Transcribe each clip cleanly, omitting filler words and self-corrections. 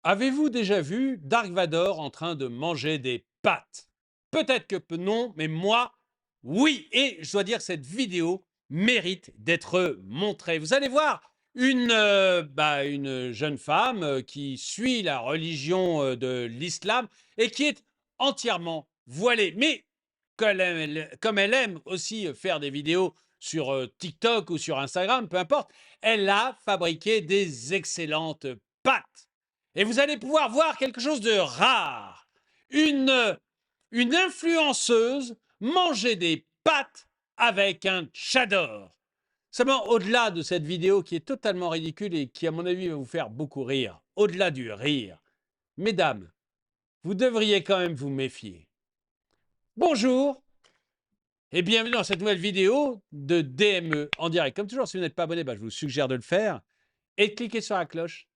Avez-vous déjà vu Dark Vador en train de manger des pâtes? Peut-être que non, mais moi, oui. Et je dois dire que cette vidéo mérite d'être montrée. Vous allez voir une jeune femme qui suit la religion de l'islam et qui est entièrement voilée. Mais comme elle aime aussi faire des vidéos sur TikTok ou sur Instagram, peu importe, elle a fabriqué des excellentes pâtes. Et vous allez pouvoir voir quelque chose de rare. Une influenceuse manger des pâtes avec un tchador. Seulement, au-delà de cette vidéo qui est totalement ridicule et qui, à mon avis, va vous faire beaucoup rire, au-delà du rire, mesdames, vous devriez quand même vous méfier. Bonjour et bienvenue dans cette nouvelle vidéo de DME en direct. Comme toujours, si vous n'êtes pas abonné, je vous suggère de le faire et de cliquer sur la cloche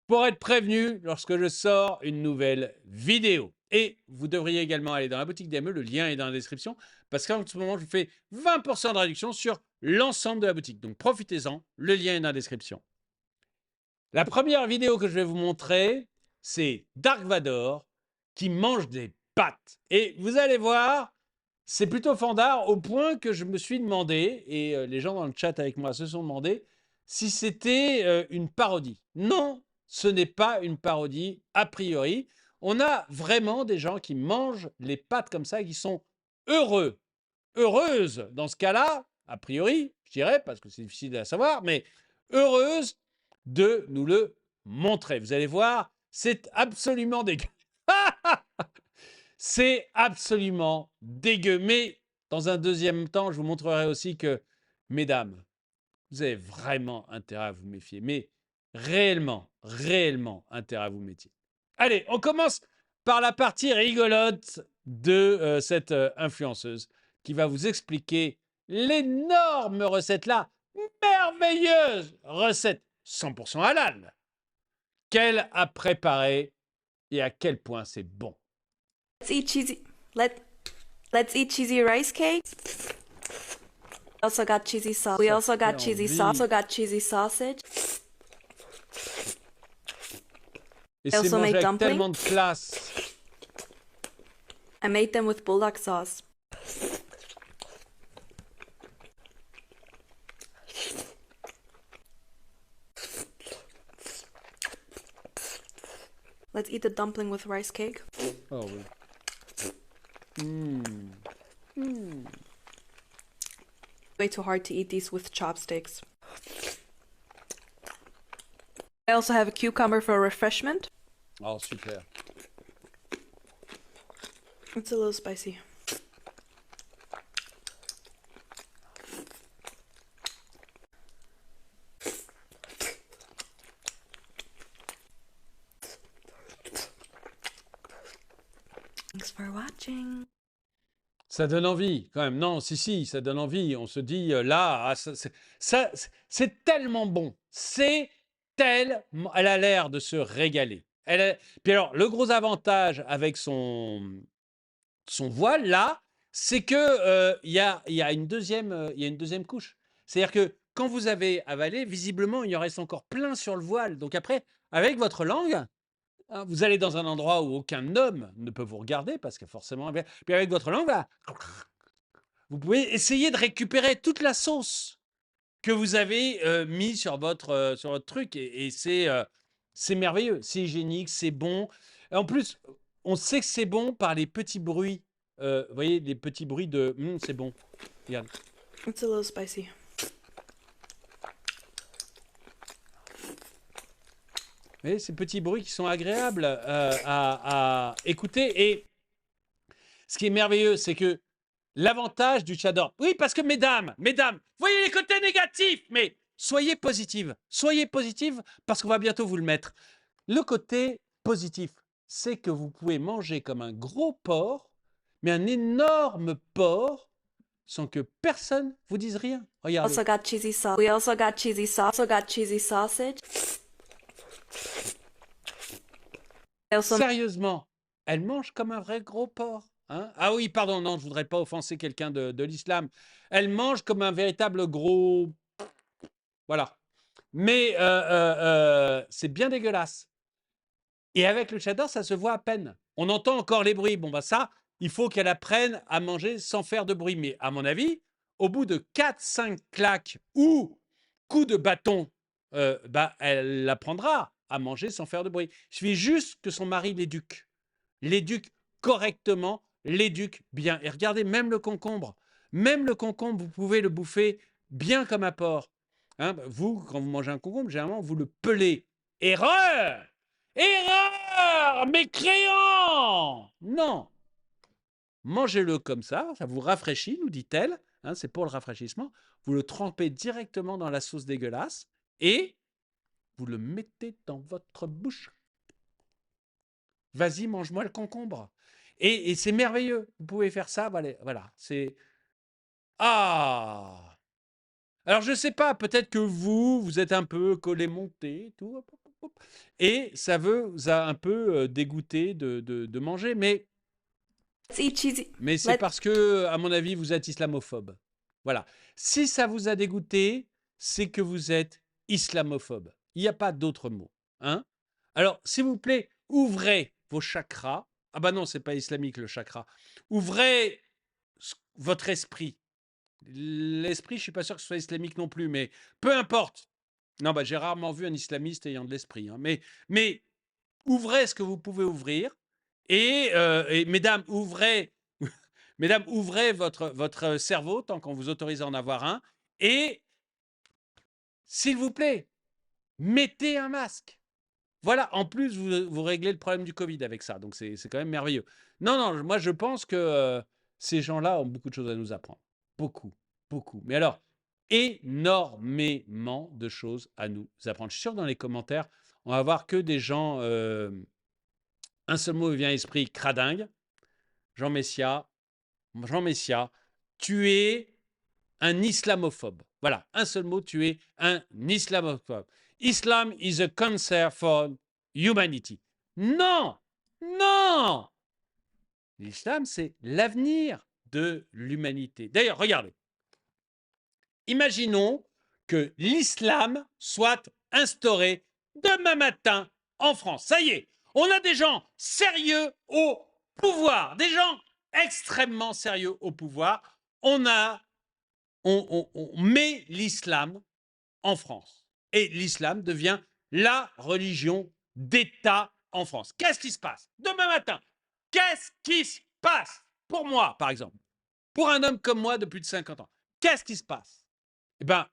pour être prévenu lorsque je sors une nouvelle vidéo. Et vous devriez également aller dans la boutique DME, le lien est dans la description, parce qu'en ce moment, je vous fais 20% de réduction sur l'ensemble de la boutique. Donc profitez-en, le lien est dans la description. La première vidéo que je vais vous montrer, c'est Dark Vador qui mange des pâtes. Et vous allez voir, c'est plutôt fandard au point que je me suis demandé, et les gens dans le chat avec moi se sont demandé, si c'était une parodie. Non, ce n'est pas une parodie a priori. On a vraiment des gens qui mangent les pâtes comme ça, qui sont heureux, heureuses dans ce cas-là, a priori, je dirais, parce que c'est difficile à savoir, mais heureuses de nous le montrer. Vous allez voir, c'est absolument dégueu. C'est absolument dégueu. Mais dans un deuxième temps, je vous montrerai aussi que, mesdames, vous avez vraiment intérêt à vous méfier. Mais réellement, réellement intérêt à vous méfier. Allez, on commence par la partie rigolote de cette influenceuse qui va vous expliquer l'énorme recette-là, merveilleuse recette 100% halal, qu'elle a préparée et à quel point c'est bon. Let's eat cheesy. Let's eat cheesy rice cake. Also got cheesy sauce. We Ça also fait got cheesy envie. sauce. Also got cheesy sausage. Et I c'est also mangé made avec dumplings. tellement de classe. I made them with bulldog sauce. Let's eat the dumpling with rice cake. Oh oui. Way too hard to eat these with chopsticks. I also have a cucumber for refreshment. Oh, super. It's a little spicy. Thanks for watching. Ça donne envie, quand même. Non, si, ça donne envie. On se dit, là, c'est tellement bon. C'est tellement... Elle a l'air de se régaler. Puis alors, le gros avantage avec son voile, là, c'est que il y a une deuxième couche. C'est-à-dire que quand vous avez avalé, visiblement, il y en reste encore plein sur le voile. Donc après, avec votre langue, vous allez dans un endroit où aucun homme ne peut vous regarder, parce que forcément... Puis avec votre langue, là, vous pouvez essayer de récupérer toute la sauce que vous avez mis sur votre truc. Et c'est merveilleux, c'est hygiénique, c'est bon. Et en plus, on sait que c'est bon par les petits bruits. Vous voyez, les petits bruits de c'est bon. Regarde. It's a little spicy. Vous voyez, ces petits bruits qui sont agréables à écouter. Et ce qui est merveilleux, c'est que l'avantage du Tchador. Oui, parce que mesdames, voyez les côtés négatifs, mais soyez positives. Soyez positives parce qu'on va bientôt vous le mettre. Le côté positif, c'est que vous pouvez manger comme un gros porc, mais un énorme porc, sans que personne vous dise rien. Regardez. Also got cheesy sauce. We also got cheesy sauce. Also got cheesy sausage. I also Sérieusement, elle mange comme un vrai gros porc. Hein. Ah oui, pardon, non, je voudrais pas offenser quelqu'un de l'islam. Elle mange comme un véritable gros... Voilà. Mais c'est bien dégueulasse. Et avec le tchador, ça se voit à peine. On entend encore les bruits. Bon, bah ça, il faut qu'elle apprenne à manger sans faire de bruit. Mais à mon avis, au bout de 4-5 claques ou coups de bâton, bah, elle apprendra à manger sans faire de bruit. Il suffit juste que son mari l'éduque. L'éduque correctement, l'éduque bien. Et regardez, même le concombre, vous pouvez le bouffer bien comme un porc. Hein, bah, vous, quand vous mangez un concombre, généralement, vous le pelez. Erreur! Erreur! Mécréant! Non! Mangez-le comme ça vous rafraîchit, nous dit-elle. Hein, c'est pour le rafraîchissement. Vous le trempez directement dans la sauce dégueulasse et vous le mettez dans votre bouche. Vas-y, mange-moi le concombre. Et c'est merveilleux. Vous pouvez faire ça. Voilà. C'est. Ah! Alors, je ne sais pas, peut-être que vous êtes un peu collé-monté, tout, hop, hop, hop, et ça vous a un peu dégoûté de manger, Let's eat cheesy. c'est Let parce que, à mon avis, vous êtes islamophobe. Voilà. Si ça vous a dégoûté, c'est que vous êtes islamophobe. Il n'y a pas d'autre mot. Hein? Alors, s'il vous plaît, ouvrez vos chakras. Ah bah non, c'est pas islamique le chakra. Ouvrez votre esprit. L'esprit, je suis pas sûr que ce soit islamique non plus, mais peu importe. Non, bah j'ai rarement vu un islamiste ayant de l'esprit. Hein. Mais ouvrez ce que vous pouvez ouvrir. Et mesdames, mesdames, ouvrez votre cerveau tant qu'on vous autorise à en avoir un. Et s'il vous plaît, mettez un masque. Voilà, en plus, vous réglez le problème du Covid avec ça. Donc, c'est quand même merveilleux. Non, moi, je pense que ces gens-là ont beaucoup de choses à nous apprendre. Beaucoup, beaucoup. Mais alors, énormément de choses à nous apprendre. Je suis sûr que dans les commentaires, on va voir que des gens. Un seul mot me vient à l'esprit, cradingue. Jean Messia, tu es un islamophobe. Voilà, un seul mot, tu es un islamophobe. Islam is a cancer for humanity. Non, non. L'islam, c'est l'avenir de l'humanité. D'ailleurs, regardez. Imaginons que l'islam soit instauré demain matin en France. Ça y est, on a des gens sérieux au pouvoir, des gens extrêmement sérieux au pouvoir. On met l'islam en France. Et l'islam devient la religion d'État en France. Qu'est-ce qui se passe demain matin? Qu'est-ce qui se passe pour moi, par exemple? Pour un homme comme moi de plus de 50 ans, qu'est-ce qui se passe? Eh bien,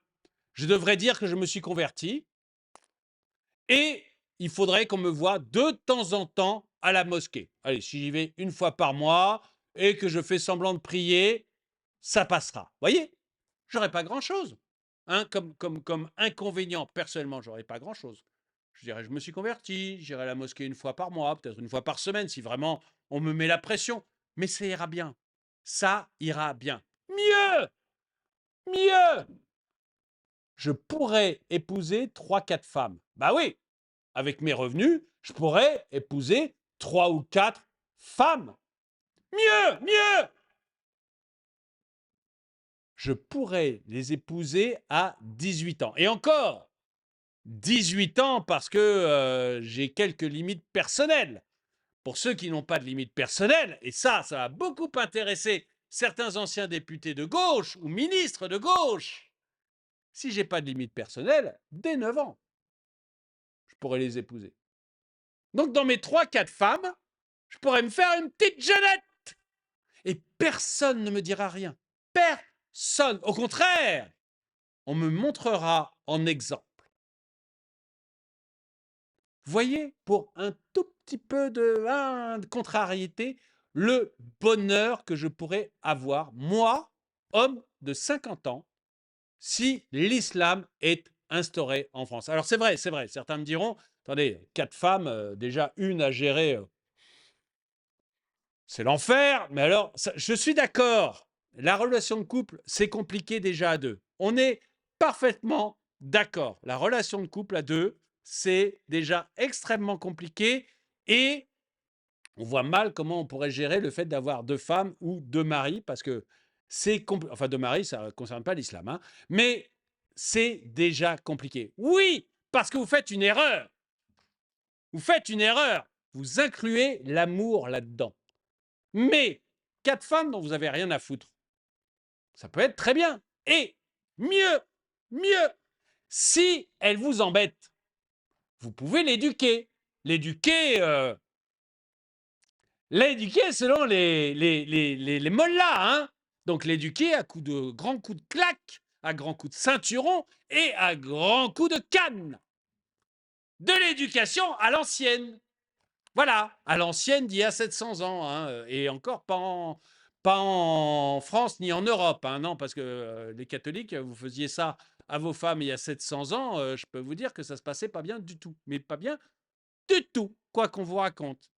je devrais dire que je me suis converti et il faudrait qu'on me voie de temps en temps à la mosquée. Allez, si j'y vais une fois par mois et que je fais semblant de prier, ça passera. Voyez, j'aurais pas grand-chose. Hein, comme inconvénient, personnellement, j'aurais pas grand-chose. Je dirais, je me suis converti, j'irai à la mosquée une fois par mois, peut-être une fois par semaine, si vraiment on me met la pression. Mais ça ira bien. Ça ira bien. Mieux, mieux. Je pourrais épouser 3-4 femmes. Bah oui, avec mes revenus, je pourrais épouser 3 ou 4 femmes. Mieux, mieux. Je pourrais les épouser à 18 ans. Et encore, 18 ans parce que j'ai quelques limites personnelles. Pour ceux qui n'ont pas de limites personnelles, et ça va beaucoup intéresser certains anciens députés de gauche ou ministres de gauche. Si j'ai pas de limite personnelle, dès 9 ans, je pourrais les épouser. Donc dans mes 3-4 femmes, je pourrais me faire une petite jeunette. Et personne ne me dira rien. Personne. Au contraire, on me montrera en exemple. Voyez, pour un tout petit peu de contrariété, le bonheur que je pourrais avoir, moi, homme de 50 ans, si l'islam est instauré en France. Alors c'est vrai, certains me diront, attendez, 4 femmes, déjà une à gérer, c'est l'enfer, mais alors, je suis d'accord, la relation de couple, c'est compliqué déjà à deux. On est parfaitement d'accord. La relation de couple à deux, c'est déjà extrêmement compliqué et on voit mal comment on pourrait gérer le fait d'avoir 2 femmes ou 2 maris parce que c'est enfin 2 maris, ça ne concerne pas l'islam, hein, mais c'est déjà compliqué. Oui, parce que vous faites une erreur. Vous faites une erreur. vous incluez l'amour là-dedans. Mais 4 femmes dont vous n'avez rien à foutre, ça peut être très bien. Et mieux, si elle vous embête, vous pouvez l'éduquer. L'éduquer selon les mollahs, hein. Donc l'éduquer à grands coups de claque, à grands coups de ceinturon et à grands coups de canne. De l'éducation à l'ancienne. Voilà, à l'ancienne d'il y a 700 ans, hein, et encore pas en France ni en Europe, hein, non, parce que les catholiques, vous faisiez ça à vos femmes il y a 700 ans, je peux vous dire que ça se passait pas bien du tout, mais pas bien du tout, quoi qu'on vous raconte.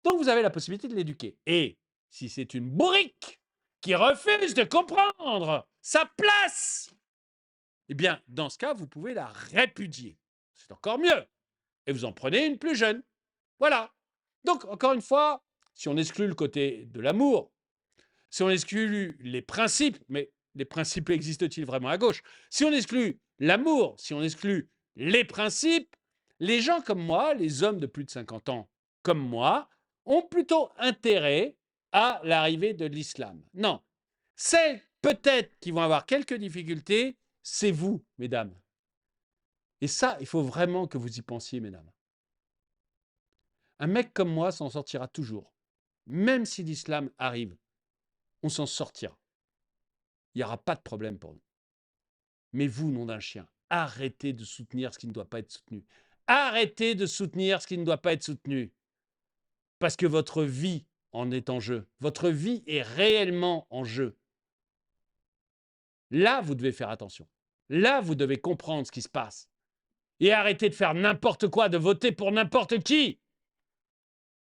Donc vous avez la possibilité de l'éduquer. Et si c'est une bourrique qui refuse de comprendre sa place, eh bien, dans ce cas, vous pouvez la répudier. C'est encore mieux. Et vous en prenez une plus jeune. Voilà. Donc, encore une fois, si on exclut le côté de l'amour, si on exclut les principes, mais les principes existent-ils vraiment à gauche? Si on exclut l'amour, si on exclut les principes, les gens comme moi, les hommes de plus de 50 ans comme moi, ont plutôt intérêt à l'arrivée de l'islam. Non. Celles peut-être qui vont avoir quelques difficultés, c'est vous, mesdames. Et ça, il faut vraiment que vous y pensiez, mesdames. Un mec comme moi s'en sortira toujours. Même si l'islam arrive, on s'en sortira. Il n'y aura pas de problème pour nous. Mais vous, nom d'un chien, arrêtez de soutenir ce qui ne doit pas être soutenu. Arrêtez de soutenir ce qui ne doit pas être soutenu. Parce que votre vie en est en jeu. Votre vie est réellement en jeu. Là, vous devez faire attention. Là, vous devez comprendre ce qui se passe. Et arrêtez de faire n'importe quoi, de voter pour n'importe qui.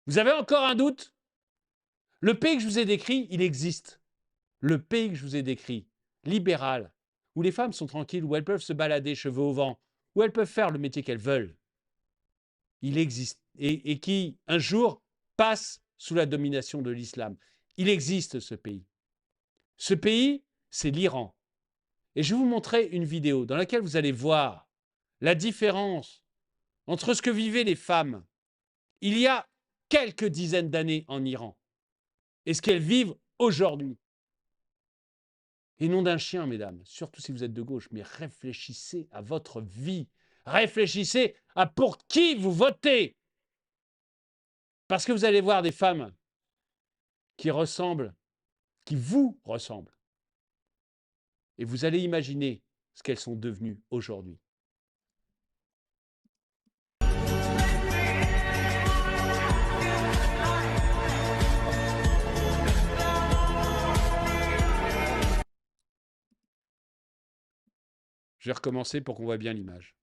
Vous avez encore un doute? Le pays que je vous ai décrit, il existe. Le pays que je vous ai décrit, libéral, où les femmes sont tranquilles, où elles peuvent se balader cheveux au vent, où elles peuvent faire le métier qu'elles veulent, il existe. Et qui, un jour, passe sous la domination de l'islam. Il existe, ce pays. Ce pays, c'est l'Iran. Et je vais vous montrer une vidéo dans laquelle vous allez voir la différence entre ce que vivaient les femmes il y a quelques dizaines d'années en Iran et ce qu'elles vivent aujourd'hui. Et nom d'un chien, mesdames, surtout si vous êtes de gauche, mais réfléchissez à votre vie. Réfléchissez à pour qui vous votez. Parce que vous allez voir des femmes qui ressemblent, qui vous ressemblent. Et vous allez imaginer ce qu'elles sont devenues aujourd'hui. Je vais recommencer pour qu'on voit bien l'image.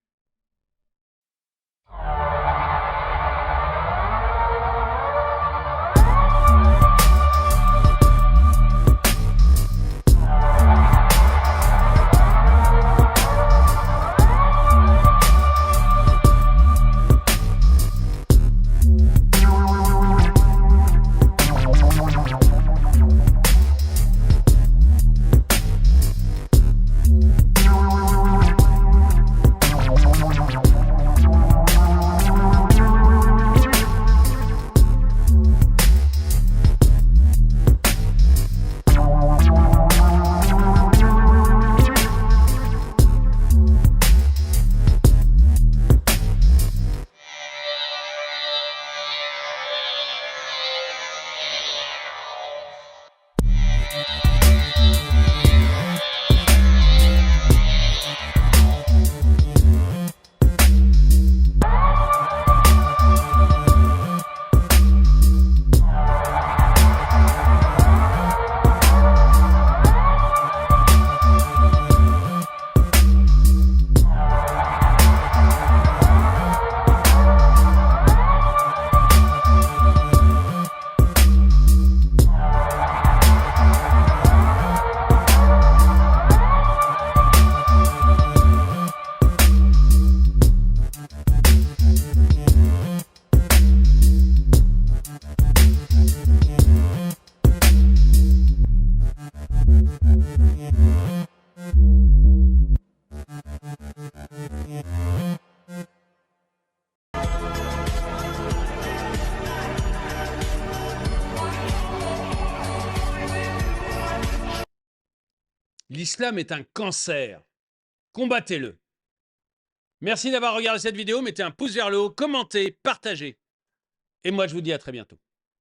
L'islam est un cancer. Combattez-le. Merci d'avoir regardé cette vidéo. Mettez un pouce vers le haut, commentez, partagez. Et moi, je vous dis à très bientôt.